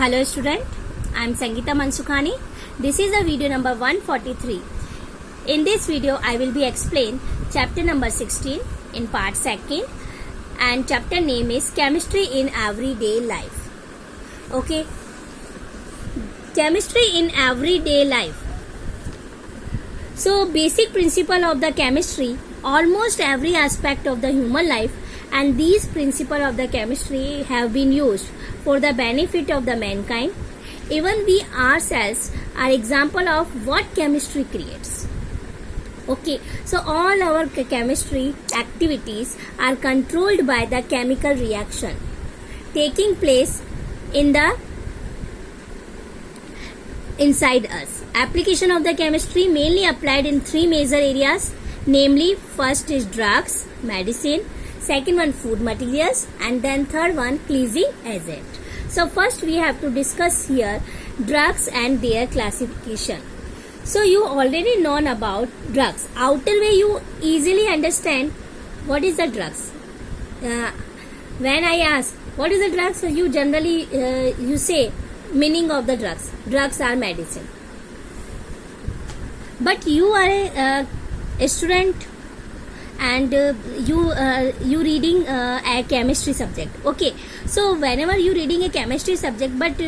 Hello student, I am Sangeeta Mansukhani. This is the video number 143. In this video I will be explain chapter number 16 in part 2nd and chapter name is Chemistry in Everyday Life. Okay, Chemistry in Everyday Life. So basic principle of the chemistry, almost every aspect of the human life and these principles of the chemistry have been used for the benefit of the mankind. Even we ourselves are example of what chemistry creates. Okay, so all our chemistry activities are controlled by the chemical reaction taking place in the inside us. Application of the chemistry mainly applied in three major areas, namely first is drugs, medicine, second one food materials, and then third one cleansing agent. So first we have to discuss here drugs and their classification. So you already known about drugs. Outer way you easily understand what is the drugs. When I ask what is the drugs, so you generally you say meaning of the drugs. Drugs are medicine. But you are a student and you reading a chemistry subject. Okay, so whenever you reading a chemistry subject but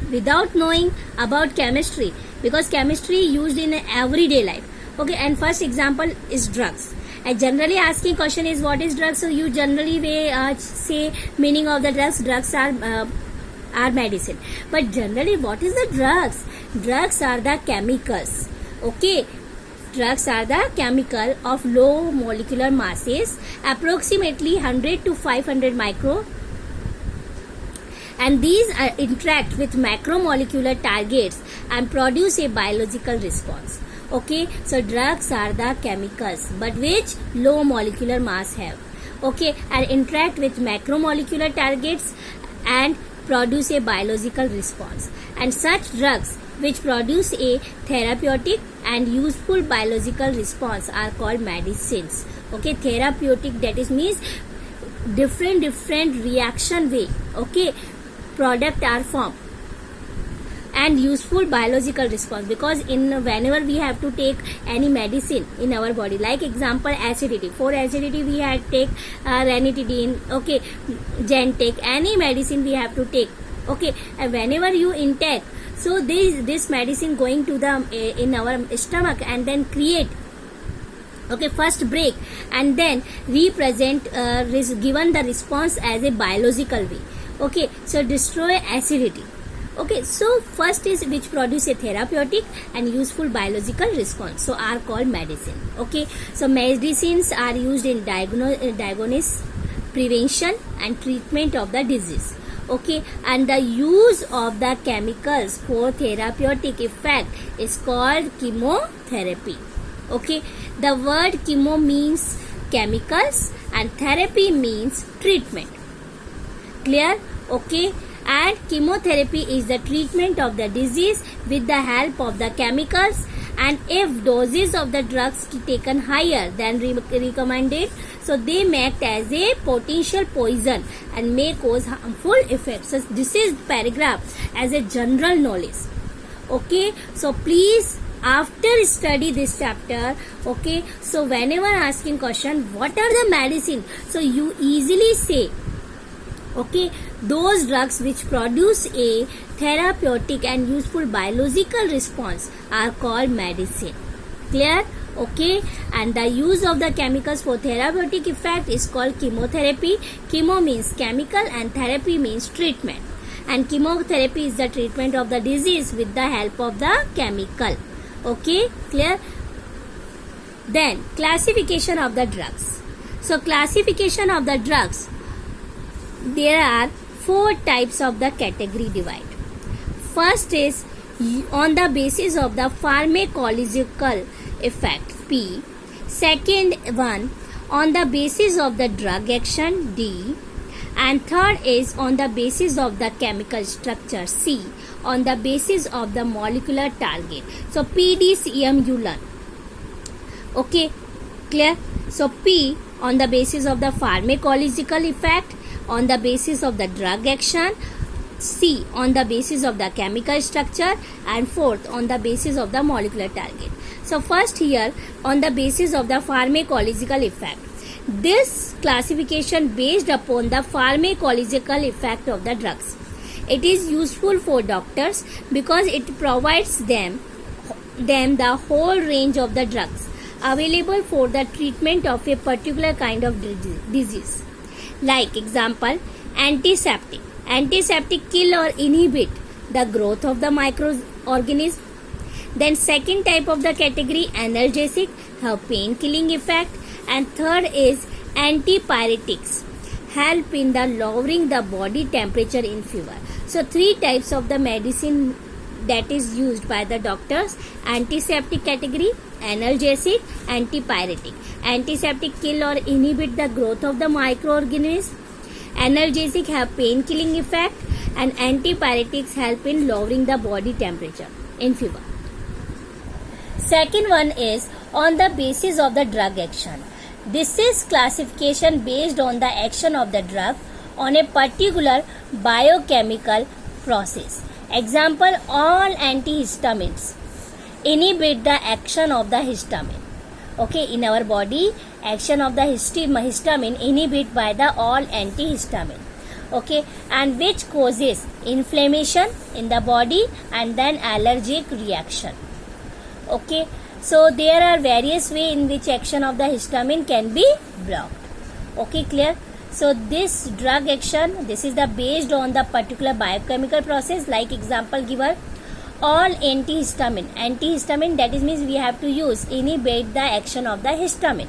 without knowing about chemistry, because chemistry used in everyday life. Okay, and first example is drugs. And generally asking question is what is drugs, so you generally say meaning of the drugs. Drugs are medicine. But generally what is the drugs? Drugs are the chemicals. Okay, drugs are the chemical of low molecular masses, approximately 100 to 500 micro, and these interact with macromolecular targets and produce a biological response. Okay, so drugs are the chemicals but which low molecular mass have. Okay, and interact with macromolecular targets and produce a biological response. And such drugs which produce a therapeutic and useful biological response are called medicines. Okay, therapeutic, that is means different reaction way. Okay, product are formed, and useful biological response, because in whenever we have to take any medicine in our body, like example acidity, for acidity we have take ranitidine. Okay, Gentek, any medicine we have to take. Okay, and whenever you intake, so this medicine going to the in our stomach and then create, okay, first break and then represent given the response as a biological way. Okay, so destroy acidity. Okay, so first is which produce a therapeutic and useful biological response, so are called medicine. Okay, so medicines are used in diagnosis, prevention and treatment of the disease. Okay, and the use of the chemicals for therapeutic effect is called chemotherapy. Okay, the word chemo means chemicals and therapy means treatment. Clear? Okay, and chemotherapy is the treatment of the disease with the help of the chemicals, and if doses of the drugs taken higher than recommended, so they may act as a potential poison and may cause harmful effects. So this is paragraph as a general knowledge. Okay, so please after study this chapter, okay, so whenever asking question what are the medicine, so you easily say, okay, those drugs which produce a therapeutic and useful biological response are called medicine. Clear? Okay, and the use of the chemicals for therapeutic effect is called chemotherapy. Chemo means chemical and therapy means treatment, and chemotherapy is the treatment of the disease with the help of the chemical. Okay, clear? Then classification of the drugs. So classification of the drugs, there are four types of the category divide. First is on the basis of the pharmacological effect, P. Second one on the basis of the drug action, D. And third is on the basis of the chemical structure, C. On the basis of the molecular target. So P, D, C, M you learn. Okay, clear? So P on the basis of the pharmacological effect, on the basis of the drug action, C, on the basis of the chemical structure, and fourth, on the basis of the molecular target. So first here, on the basis of the pharmacological effect. This classification based upon the pharmacological effect of the drugs. It is useful for doctors because it provides them the whole range of the drugs available for the treatment of a particular kind of disease. Like example, antiseptic. Antiseptic kill or inhibit the growth of the microorganism. Then second type of the category, analgesic, have pain killing effect. And third is antipyretics, help in the lowering the body temperature in fever. So three types of the medicine that is used by the doctors: antiseptic category, analgesic, antipyretic. Antiseptic kill or inhibit the growth of the microorganism. Analgesic have pain killing effect, and antipyretics help in lowering the body temperature in fever. Second one is on the basis of the drug action. This is classification based on the action of the drug on a particular biochemical process. Example, all antihistamines inhibit the action of the histamine. Okay, in our body, action of the histamine inhibit by the all antihistamine. Okay, and which causes inflammation in the body and then allergic reaction. Okay, so there are various ways in which action of the histamine can be blocked. Okay, clear? So this drug action, this is the based on the particular biochemical process. Like example given, all antihistamine. Antihistamine, that is means we have to use inhibit the action of the histamine.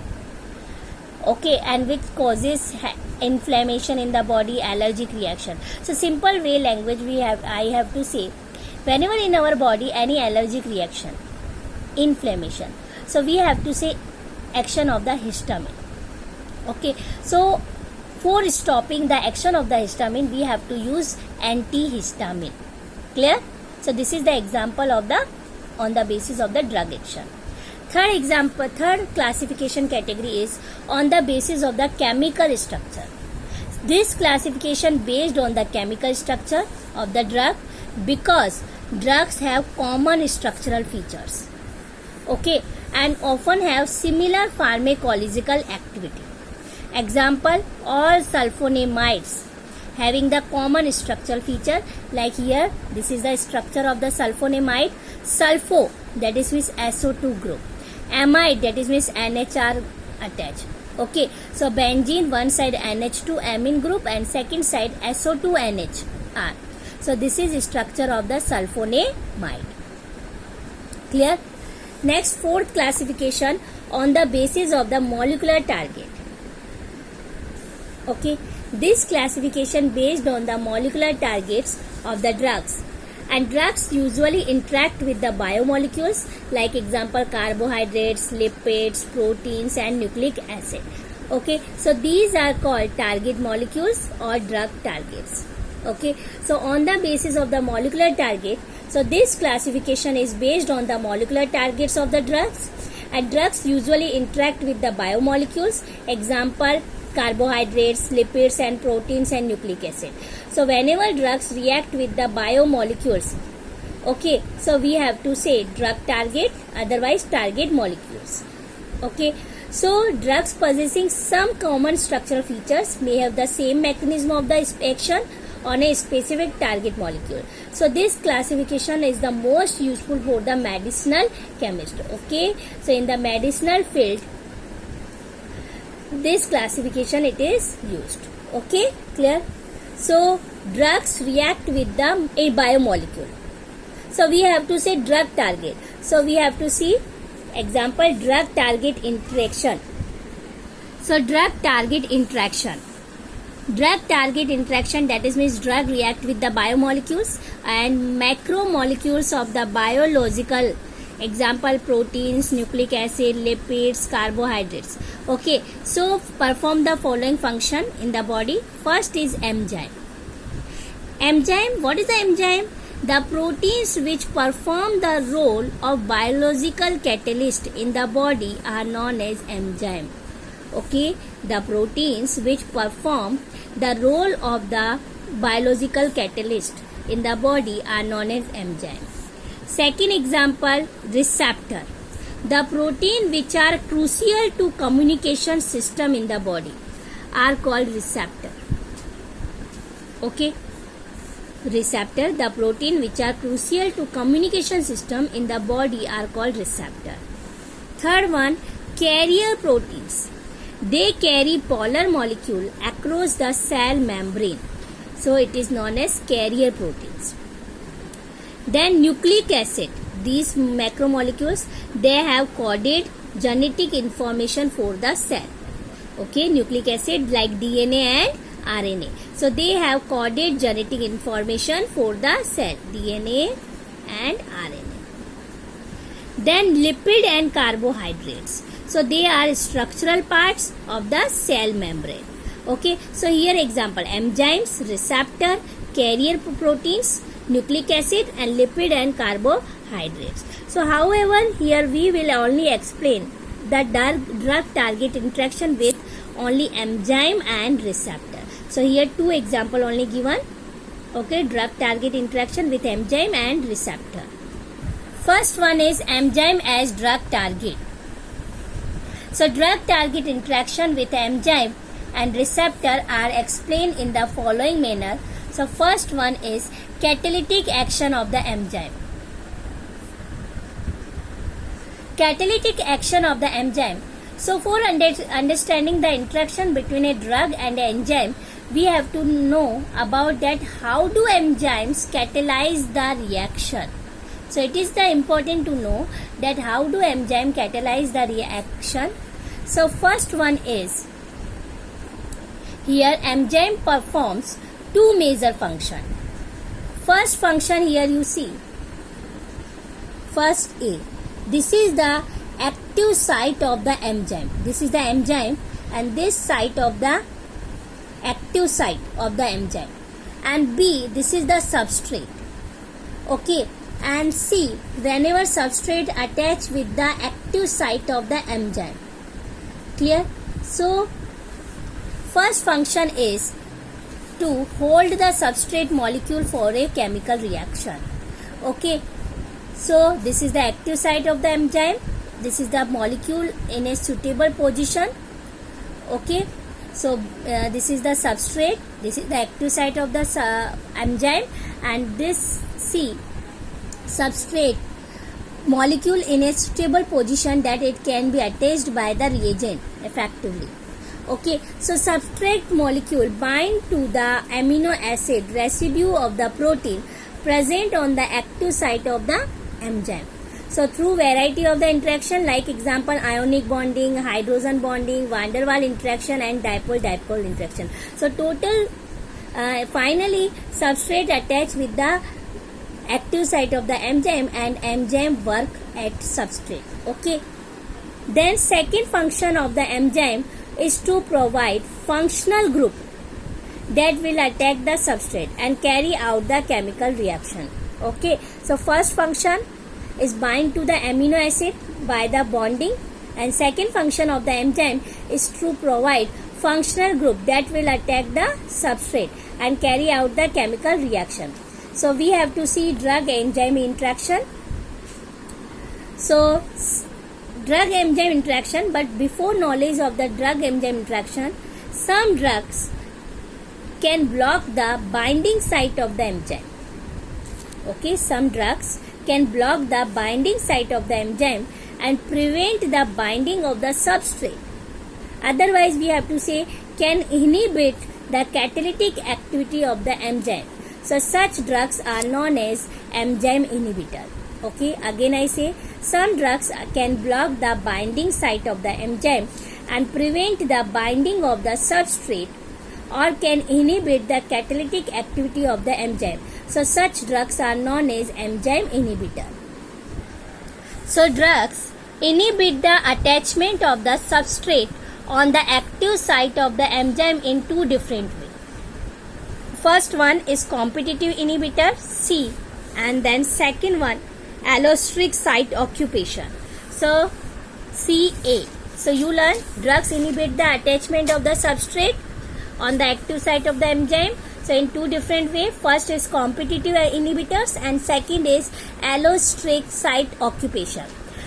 Okay, and which causes inflammation in the body, allergic reaction. So simple way language I have to say, whenever in our body any allergic reaction, inflammation, so we have to say action of the histamine. Okay, so for stopping the action of the histamine, we have to use antihistamine. Clear? So this is the example of the on the basis of the drug action. Third classification category is on the basis of the chemical structure. This classification based on the chemical structure of the drug because drugs have common structural features. Okay, and often have similar pharmacological activity. Example, all sulfonamides having the common structural feature, like here this is the structure of the sulfonamide. Sulfo, that is with SO2 group. Amide, that is with NHR attached. Okay, so benzene, one side NH2 amine group and second side SO2NHR. So this is structure of the sulfonamide. Clear? Next, fourth classification on the basis of the molecular target. Okay, this classification based on the molecular targets of the drugs, and drugs usually interact with the biomolecules, like example carbohydrates, lipids, proteins and nucleic acid. Okay, so these are called target molecules or drug targets. Okay, so on the basis of the molecular target, so this classification is based on the molecular targets of the drugs, and drugs usually interact with the biomolecules. Example, carbohydrates, lipids and proteins and nucleic acid. So whenever drugs react with the biomolecules, okay, so we have to say drug target, otherwise target molecules. Okay, so drugs possessing some common structural features may have the same mechanism of the action on a specific target molecule. So this classification is the most useful for the medicinal chemist. Okay, so in the medicinal field, this classification it is used. Okay, clear? So drugs react with a biomolecule. So we have to say drug target. So we have to see example, drug target interaction. So drug target interaction. Drug target interaction, that is means drug react with the biomolecules and macromolecules of the biological. Example, proteins, nucleic acid, lipids, carbohydrates. Okay, so perform the following function in the body. First is enzyme. Enzyme, what is the enzyme? The proteins which perform the role of biological catalyst in the body are known as enzyme. Okay, the proteins which perform the role of the biological catalyst in the body are known as enzyme. Second example, receptor. The protein which are crucial to communication system in the body are called receptor. Okay. Receptor, the protein which are crucial to communication system in the body are called receptor. Third one, carrier proteins. They carry polar molecule across the cell membrane. So it is known as carrier proteins. Then nucleic acid. These macromolecules, they have coded genetic information for the cell. Okay, nucleic acid like DNA and RNA. So they have coded genetic information for the cell, DNA and RNA. Then lipid and carbohydrates. So they are structural parts of the cell membrane. Okay, so here example, enzymes, receptor, carrier proteins, nucleic acid and lipid and carbohydrates. So however, here we will only explain the drug target interaction with only enzyme and receptor. So here two example only given. Okay, drug target interaction with enzyme and receptor. First one is enzyme as drug target. So drug target interaction with enzyme and receptor are explained in the following manner. So first one is catalytic action of the enzyme. Catalytic action of the enzyme. So for understanding the interaction between a drug and an enzyme, we have to know about that how do enzymes catalyze the reaction. So it is the important to know that how do enzyme catalyze the reaction. So first one is, here enzyme performs two major functions. First function here you see, first A. This is the active site of the enzyme. This is the enzyme and this site of the active site of the enzyme. And B, this is the substrate. Okay. And C, whenever substrate attach with the active site of the enzyme. Clear? So first function is to hold the substrate molecule for a chemical reaction. Okay. So this is the active site of the enzyme. This is the molecule in a suitable position. Okay. So this is the substrate. This is the active site of the enzyme, and this C, substrate molecule in a suitable position that it can be attached by the reagent effectively. Okay, so substrate molecule bind to the amino acid residue of the protein present on the active site of the enzyme. So through variety of the interaction, like example ionic bonding, hydrogen bonding, van der Waals interaction and dipole-dipole interaction. So total finally substrate attached with the active site of the enzyme and enzyme work at substrate. Okay. Then second function of the enzyme is to provide functional group that will attack the substrate and carry out the chemical reaction. Okay. So first function is bind to the amino acid by the bonding, and second function of the enzyme is to provide functional group that will attack the substrate and carry out the chemical reaction. So we have to see drug enzyme interaction. So drug enzyme interaction, but before knowledge of the drug enzyme interaction, some drugs can block the binding site of the enzyme. Okay, some drugs can block the binding site of the enzyme and prevent the binding of the substrate. Otherwise, we have to say can inhibit the catalytic activity of the enzyme. So such drugs are known as enzyme inhibitor. Okay, again I say some drugs can block the binding site of the enzyme and prevent the binding of the substrate, or can inhibit the catalytic activity of the enzyme. So such drugs are known as enzyme inhibitor. So drugs inhibit the attachment of the substrate on the active site of the enzyme in two different ways. First one is competitive inhibitor, C, and then second one allosteric site occupation. So CA. So you learn drugs inhibit the attachment of the substrate on the active site of the enzyme. So in two different way. First is competitive inhibitors and second is allosteric site occupation.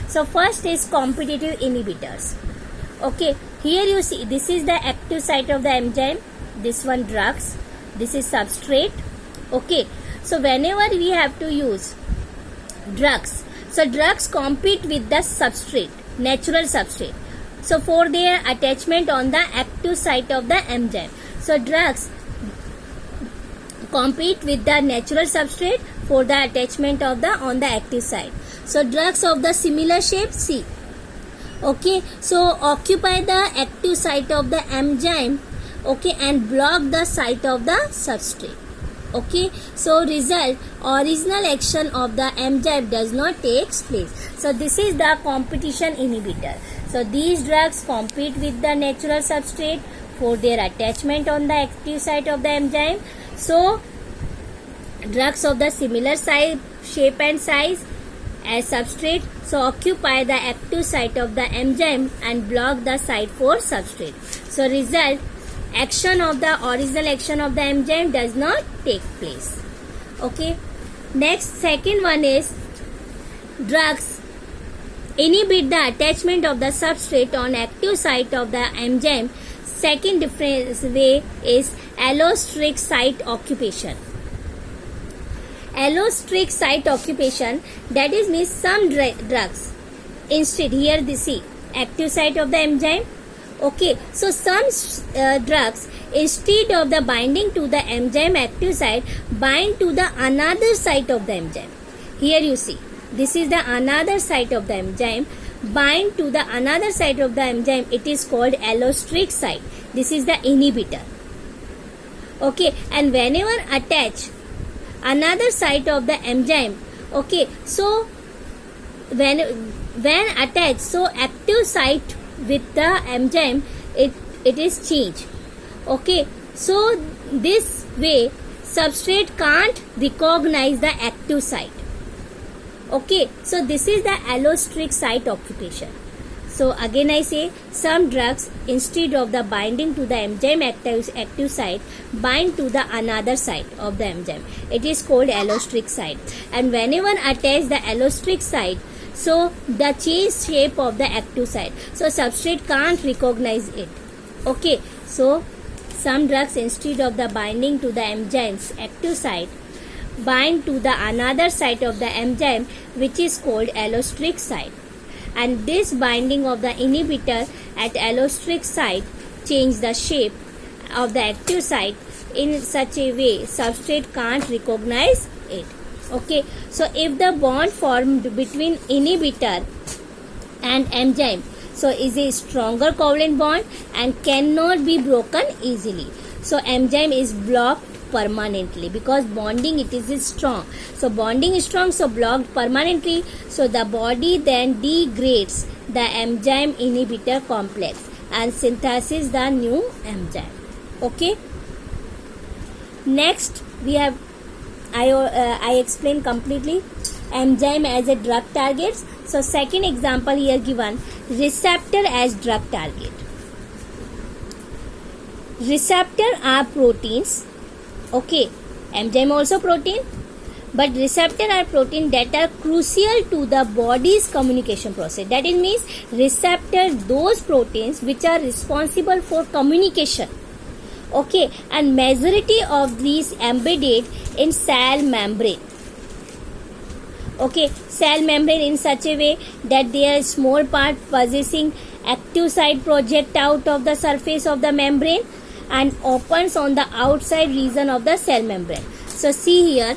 So first is competitive inhibitors. Okay, here you see this is the active site of the enzyme, this one drugs, this is substrate. Okay, so whenever we have to use drugs, so drugs compete with the substrate, natural substrate, so for their attachment on the active site of the enzyme. So drugs compete with the natural substrate for the attachment of the on the active site. So drugs of the similar shape, see. Okay, so occupy the active site of the enzyme, okay, and block the site of the substrate. Okay, so result, original action of the enzyme does not take place. So this is the competition inhibitor. So these drugs compete with the natural substrate for their attachment on the active site of the enzyme. So drugs of the similar size, shape and size as substrate, so occupy the active site of the enzyme and block the site for substrate. So result, action of the original action of the enzyme does not take place. Okay, next second one is drugs inhibit the attachment of the substrate on active site of the enzyme. Second different way is allosteric site occupation. Allosteric site occupation, that is means some drugs instead, here this see active site of the enzyme. Okay, so some drugs instead of the binding to the enzyme active site bind to the another site of the enzyme. Here you see this is the another site of the enzyme, bind to the another site of the enzyme, it is called allosteric site. This is the inhibitor. Okay, and whenever attach another site of the enzyme, okay, so when attached, so active site with the enzyme, it is changed. Okay, so this way substrate can't recognize the active site. Okay, so this is the allosteric site occupation. So again I say, some drugs instead of the binding to the enzyme active site bind to the another site of the enzyme. It is called allosteric site. And whenever attach the allosteric site, so the change shape of the active site, so substrate can't recognize it. Okay, so some drugs instead of the binding to the enzyme's active site bind to the another site of the enzyme, which is called allosteric site. And this binding of the inhibitor at allosteric site change the shape of the active site in such a way substrate can't recognize it. Okay, so if the bond formed between inhibitor and enzyme, so is a stronger covalent bond and cannot be broken easily. So enzyme is blocked permanently because bonding it is strong. So bonding is strong, so blocked permanently. So the body then degrades the enzyme inhibitor complex and synthesizes the new enzyme. Okay. Next we have I explained completely enzyme as a drug target. So second example here given, receptor as drug target. Receptor are proteins. Okay, enzyme also protein, but receptor are protein that are crucial to the body's communication process. That is means receptor those proteins which are responsible for communication. Okay, and majority of these embedded in cell membrane. Okay, cell membrane in such a way that their small part possessing active site project out of the surface of the membrane and opens on the outside region of the cell membrane. So see here,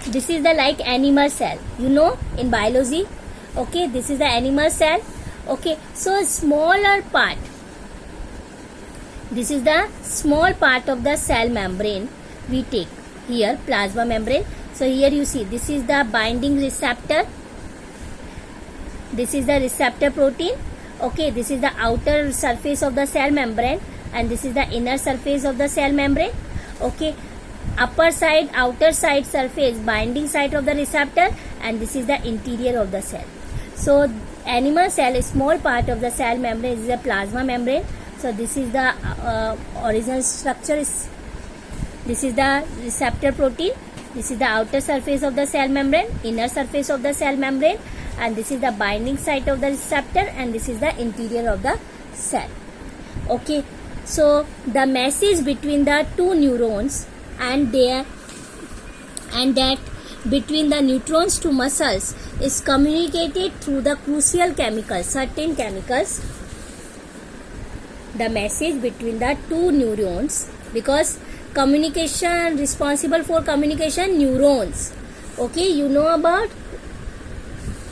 this is the like animal cell, you know, in biology. Okay, this is the animal cell. Okay, so smaller part, this is the small part of the cell membrane we take here, plasma membrane. So here you see this is the binding receptor, this is the receptor protein. Okay, this is the outer surface of the cell membrane and this is the inner surface of the cell membrane. Okay, upper side, outer side surface, binding site of the receptor, and this is the interior of the cell. So animal cell, a small part of the cell membrane is a plasma membrane. So this is the original structure is This is the receptor protein. This is the outer surface of the cell membrane, inner surface of the cell membrane, and this is the binding site of the receptor, and this is the interior of the cell. Okay, so the message between the two neurons and that between the neurons to muscles is communicated through the crucial chemicals, certain chemicals. The message between the two neurons, because communication, responsible for communication, neurons. Okay, you know about?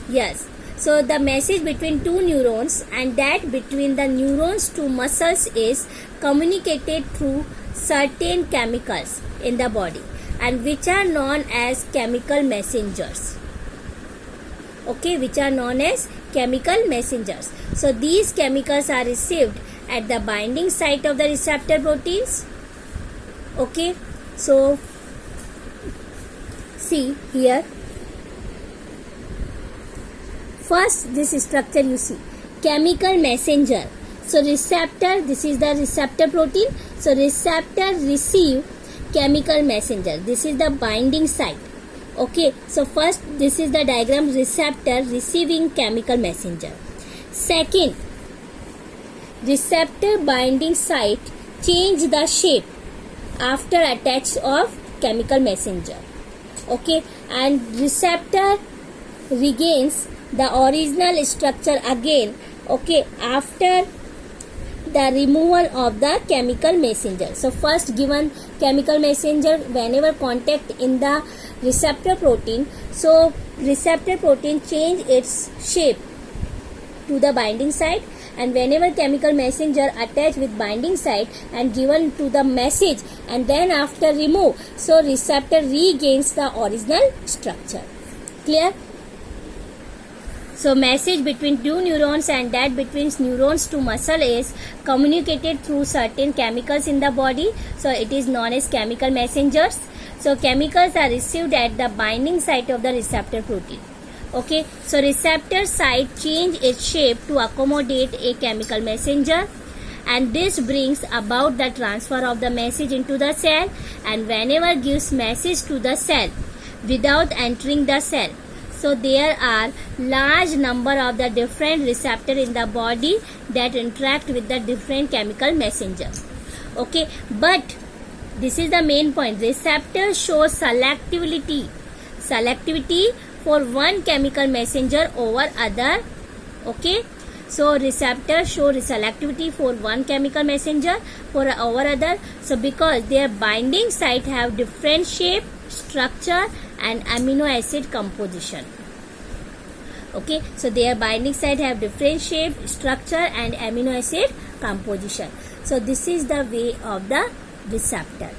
Yes. So the message between two neurons and that between the neurons to muscles is communicated through certain chemicals in the body, and which are known as chemical messengers. Okay, which are known as chemical messengers. So these chemicals are received at the binding site of the receptor proteins. Okay, so see here. First, this structure you see, chemical messenger. So receptor, this is the receptor protein. So receptor receive chemical messenger. This is the binding site. Okay, so first this is the diagram, receptor receiving chemical messenger. Second, receptor binding site change the shape after attach of chemical messenger. Okay, and receptor regains the original structure again, okay, after the removal of the chemical messenger. So first given chemical messenger, whenever contact in the receptor protein, so receptor protein change its shape to the binding site, and whenever chemical messenger attach with binding site and given to the message, and then after remove, so receptor regains the original structure. Clear? So message between two neurons and that between neurons to muscle is communicated through certain chemicals in the body. So it is known as chemical messengers. So chemicals are received at the binding site of the receptor protein. Okay, so receptor site change its shape to accommodate a chemical messenger, and this brings about the transfer of the message into the cell, and whenever gives message to the cell without entering the cell. So there are large number of the different receptor in the body that interact with the different chemical messenger. Okay, but this is the main point. Receptor shows selectivity for one chemical messenger over other. Okay, so receptor show selectivity for one chemical messenger for over other. So because their binding site have different shape, structure and amino acid composition. Okay, so their binding site have different shape, structure and amino acid composition. So this is the way of the receptor.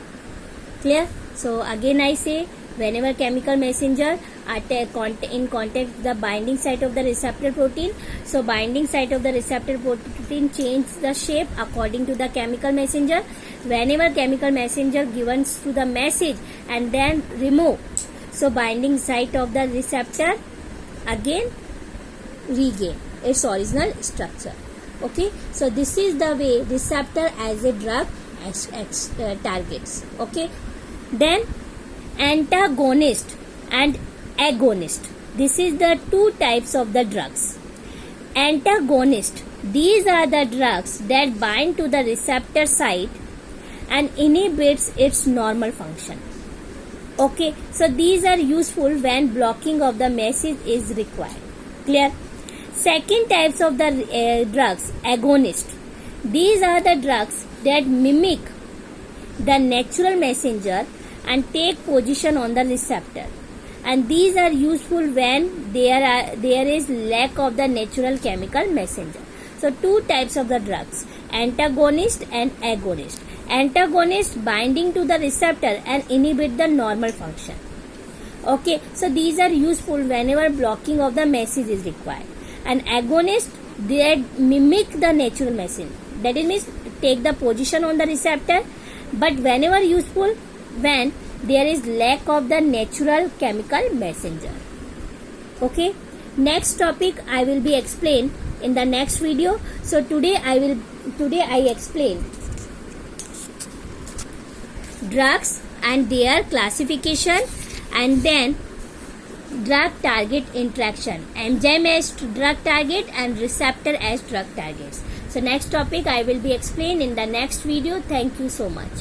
Clear? So again I say, whenever chemical messenger are in contact with the binding site of the receptor protein, so binding site of the receptor protein change the shape according to the chemical messenger. Whenever chemical messenger given to the message and then remove, so binding site of the receptor again regain its original structure. Okay, so this is the way receptor as a drug targets. Okay, then antagonist and agonist. This is the two types of the drugs. Antagonist, these are the drugs that bind to the receptor site and inhibits its normal function. Okay, so these are useful when blocking of the message is required. Clear? Second types of the drugs, agonist. These are the drugs that mimic the natural messenger and take position on the receptor, and these are useful when there is lack of the natural chemical messenger. So two types of the drugs, antagonist and agonist. Antagonist binding to the receptor and inhibit the normal function. Okay, so these are useful whenever blocking of the message is required. And agonist, they mimic the natural message, that is means take the position on the receptor, but whenever useful when there is lack of the natural chemical messenger. Okay, next topic I will be explained in the next video. So today I explain drugs and their classification, and then drug target interaction, enzyme as drug target and receptor as drug targets. So next topic I will be explained in the next video. Thank you so much.